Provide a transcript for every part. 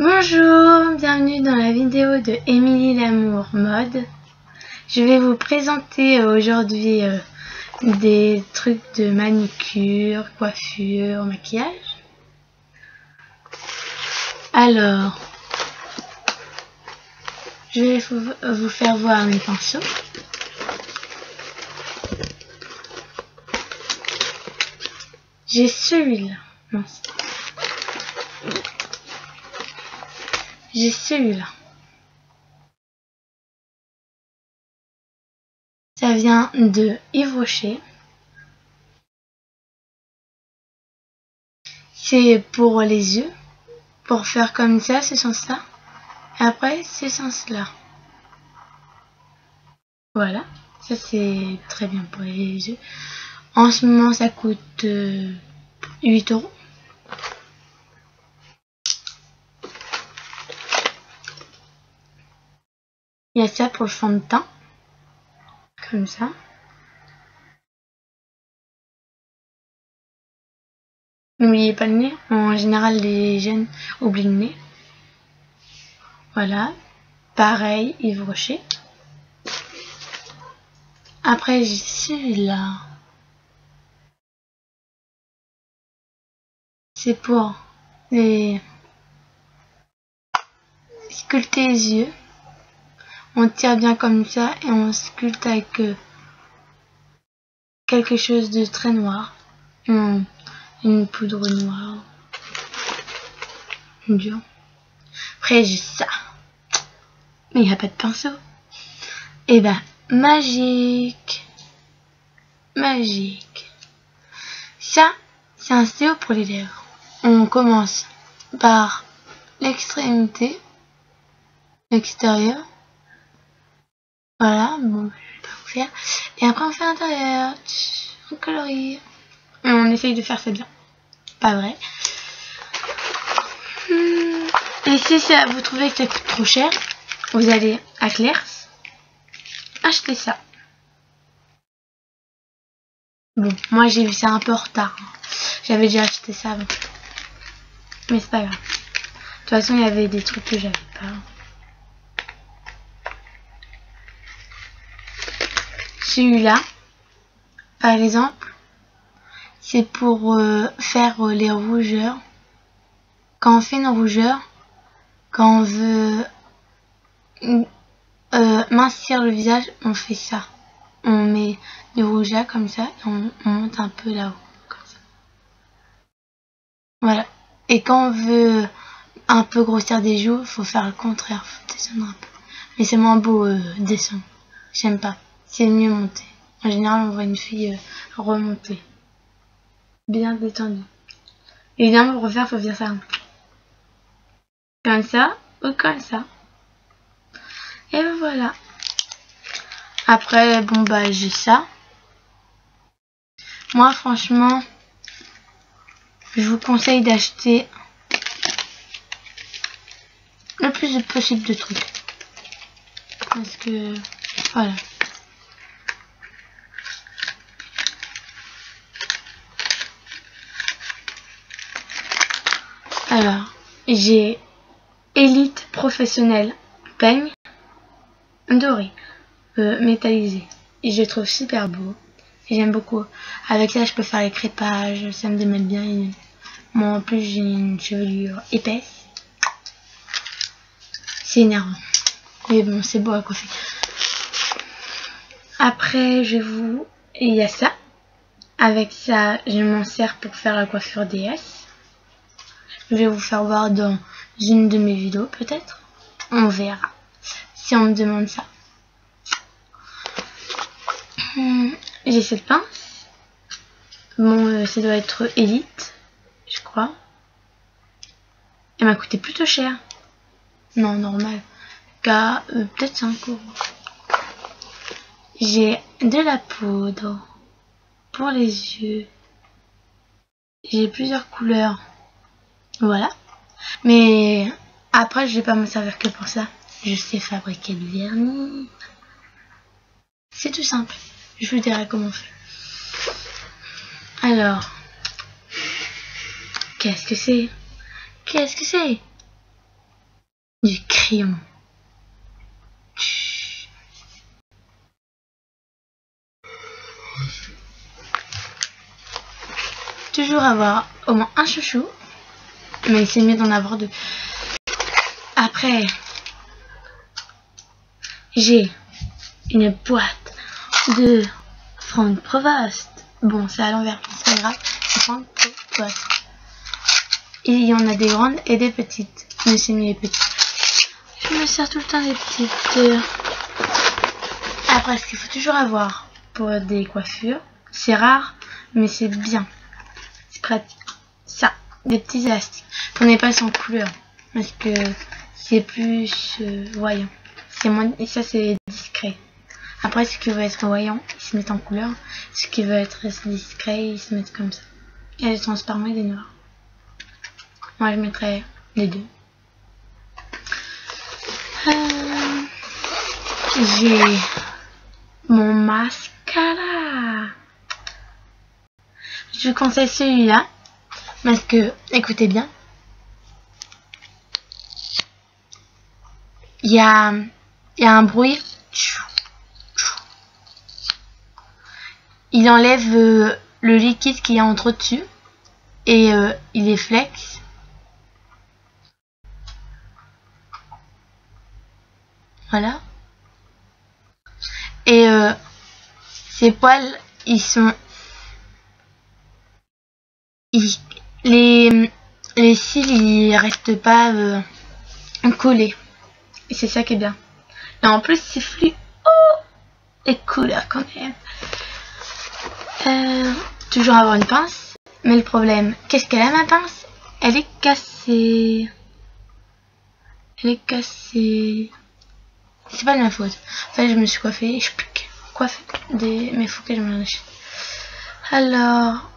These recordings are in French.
Bonjour, bienvenue dans la vidéo de Émilie Lamour Mode. Je vais vous présenter aujourd'hui des trucs de manicure, coiffure, maquillage. Alors, je vais vous faire voir mes pinceaux. J'ai celui-là. Mince. J'ai celui-là. Ça vient de Yves Rocher. C'est pour les yeux. Pour faire comme ça, ce sens-là. Et après, ce sens-là. Voilà. Ça, c'est très bien pour les yeux. En ce moment, ça coûte 8 €. Il y a ça pour le fond de teint. Comme ça. N'oubliez pas le nez. En général, les jeunes oublient le nez. Voilà. Pareil, Yves Rocher. Après, j'ai celui-là. C'est pour les sculpter les yeux. On tire bien comme ça et on sculpte avec quelque chose de très noir. Une poudre noire. Dur. Après, j'ai ça. Mais il n'y a pas de pinceau. Et ben, magique. Magique. Ça, c'est un stylo pour les lèvres. On commence par l'extrémité extérieure. Voilà, bon, je vais pas vous faire. Et après, on fait l'intérieur. On colorie. Et on essaye de faire ça bien. Pas vrai. Et si ça, vous trouvez que ça coûte trop cher, vous allez à Claire's, acheter ça. Bon, moi j'ai vu ça un peu en retard. J'avais déjà acheté ça avant. Mais c'est pas grave. De toute façon, il y avait des trucs que j'avais pas. Celui-là, par exemple, c'est pour faire les rougeurs. Quand on fait une rougeur, quand on veut mincir le visage, on fait ça. On met du rouge là comme ça et on monte un peu là-haut. Comme ça. Voilà. Et quand on veut un peu grossir des joues, il faut faire le contraire. Il faut descendre un peu. Mais c'est moins beau descendre. J'aime pas. C'est mieux monter. En général, on voit une fille remonter. Bien détendue. Évidemment, pour refaire, il faut bien faire comme ça ou comme ça. Et voilà. Après, bon bah j'ai ça. Moi, franchement, je vous conseille d'acheter le plus possible de trucs. Parce que, voilà. Alors, j'ai Elite Professionnel Peigne doré, métallisé. Et je le trouve super beau. Et j'aime beaucoup. Avec ça, je peux faire les crépages. Ça me démêle bien. Et moi, en plus, j'ai une chevelure épaisse. C'est énervant. Mais bon, c'est beau à coiffer. Après, il y a ça. Avec ça, je m'en sers pour faire la coiffure DS. Je vais vous faire voir dans une de mes vidéos, peut-être. On verra. Si on me demande ça. J'ai cette pince. Bon, ça doit être Elite, je crois. Elle m'a coûté plutôt cher. Non, normal. Qu'à peut-être 5 €. J'ai de la poudre pour les yeux. J'ai plusieurs couleurs. Voilà. Mais après, je vais pas me servir que pour ça. Je sais fabriquer le vernis. C'est tout simple. Je vous dirai comment on fait. Alors, qu'est-ce que c'est? Qu'est-ce que c'est? du crayon. Toujours avoir au moins un chouchou, mais c'est mieux d'en avoir deux. Après, j'ai une boîte de Franck Provost. Bon, c'est à l'envers, c'est pas grave. C'est Franck Provost. Et il y en a des grandes et des petites, mais c'est mieux les petites. Je me sers tout le temps des petites. Après, ce qu'il faut toujours avoir pour des coiffures, c'est rare, mais c'est bien. C'est pratique. Ça, des petits élastiques. Prenez pas sans couleur, parce que c'est plus voyant. C'est moins, et ça c'est discret. Après, ceux qui veulent être voyants, ils se mettent en couleur. Ceux qui veulent être discrets, ils se mettent comme ça. Il y a des transparents et des noirs. Moi, je mettrais les deux. J'ai mon mascara. Je vous conseille celui-là parce que, écoutez bien, il y a un bruit. Il enlève le liquide qu'il y a entre dessus et il est flex. Voilà. Et ces poils, ils sont... les cils, ils restent pas collés. Et c'est ça qui est bien. Et en plus, c'est fluo et couleur quand même. Toujours avoir une pince. Mais le problème, qu'est-ce qu'elle a ma pince? Elle est cassée. Elle est cassée. C'est pas de ma faute. En fait, je me suis coiffée. Je pique. Coiffe des... Mais faut que je m'en achète. Alors...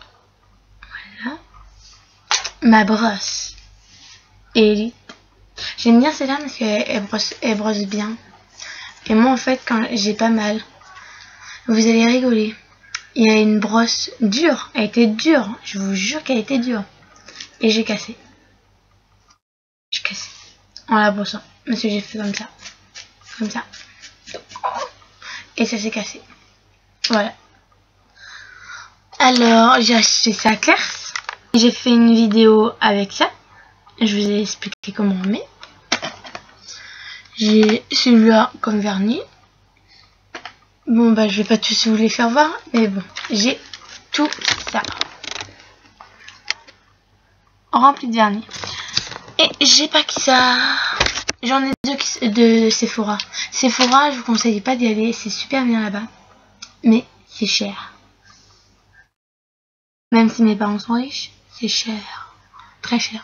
Voilà. Ma brosse. Elite. J'aime bien celle-là parce qu'elle brosse bien. Et moi, en fait, quand j'ai pas mal, vous allez rigoler. Il y a une brosse dure. Elle était dure. Je vous jure qu'elle était dure. Et j'ai cassé. J'ai cassé. En la brossant. Parce que j'ai fait comme ça. Comme ça. Et ça s'est cassé. Voilà. Alors, j'ai acheté ça à Claire's. J'ai fait une vidéo avec ça. Je vous ai expliqué comment on met. J'ai celui-là comme vernis. Bon, bah, je vais pas tous vous les faire voir. Mais bon, j'ai tout ça. Rempli de vernis. Et j'ai pas que ça. J'en ai deux de Sephora. Sephora, je vous conseille pas d'y aller. C'est super bien là-bas. Mais c'est cher. Même si mes parents sont riches, c'est cher. Très cher.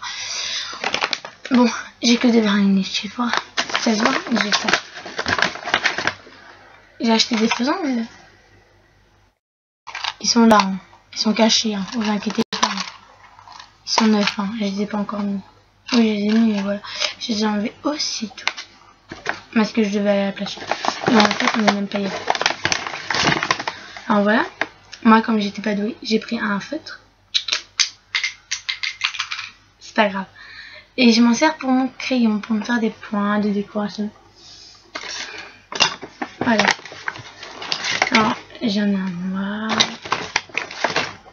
Bon, j'ai que des vernis chez Sephora. Ça se voit, j'ai ça. J'ai acheté des faisans, mais... Ils sont là, hein. Ils sont cachés, hein. Vous inquiétez pas. Hein. Ils sont neufs, hein. Je les ai pas encore mis. Oui, je les ai mis, mais voilà. Je les ai enlevés aussitôt. Parce que je devais aller à la plage. Mais en fait, on n'est même pas y aller. Alors voilà. Moi, comme j'étais pas douée, j'ai pris un feutre. C'est pas grave. Et je m'en sers pour mon crayon, pour me faire des points de décoration. Voilà. Alors, j'en ai un noir.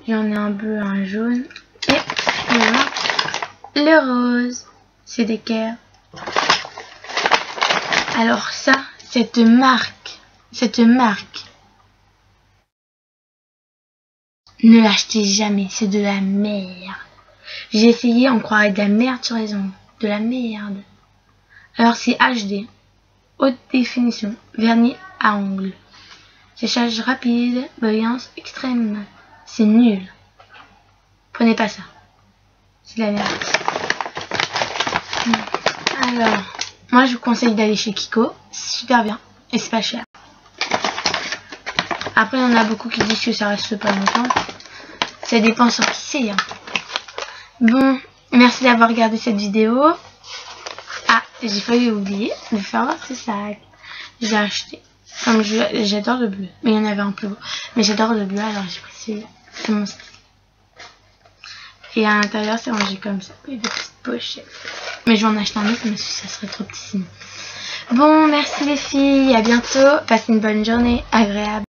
J'en ai un bleu, un jaune. Et voilà. Le rose. C'est des cœurs. Alors ça, cette marque, ne l'achetez jamais, c'est de la merde. J'ai essayé, on croirait de la merde sur les ongles. De la merde. Alors c'est HD. Haute définition. Vernis à ongles. Séchage rapide. Brillance extrême. C'est nul. Prenez pas ça. C'est de la merde. Alors, moi je vous conseille d'aller chez Kiko. C'est super bien. Et c'est pas cher. Après, il y en a beaucoup qui disent que ça reste pas longtemps. Ça dépend sur qui c'est. Hein. Bon, merci d'avoir regardé cette vidéo. Ah, j'ai failli oublier de faire voir ce sac. J'ai acheté. Comme j'adore le bleu. Mais il y en avait un plus beau. Mais j'adore le bleu, alors j'ai pris celui-là. C'est mon sac. Et à l'intérieur, c'est rangé comme ça. Et des petites pochettes. Mais je vais en acheter un autre, mais ça serait trop petit sinon. Bon, merci les filles. À bientôt. Passez une bonne journée agréable.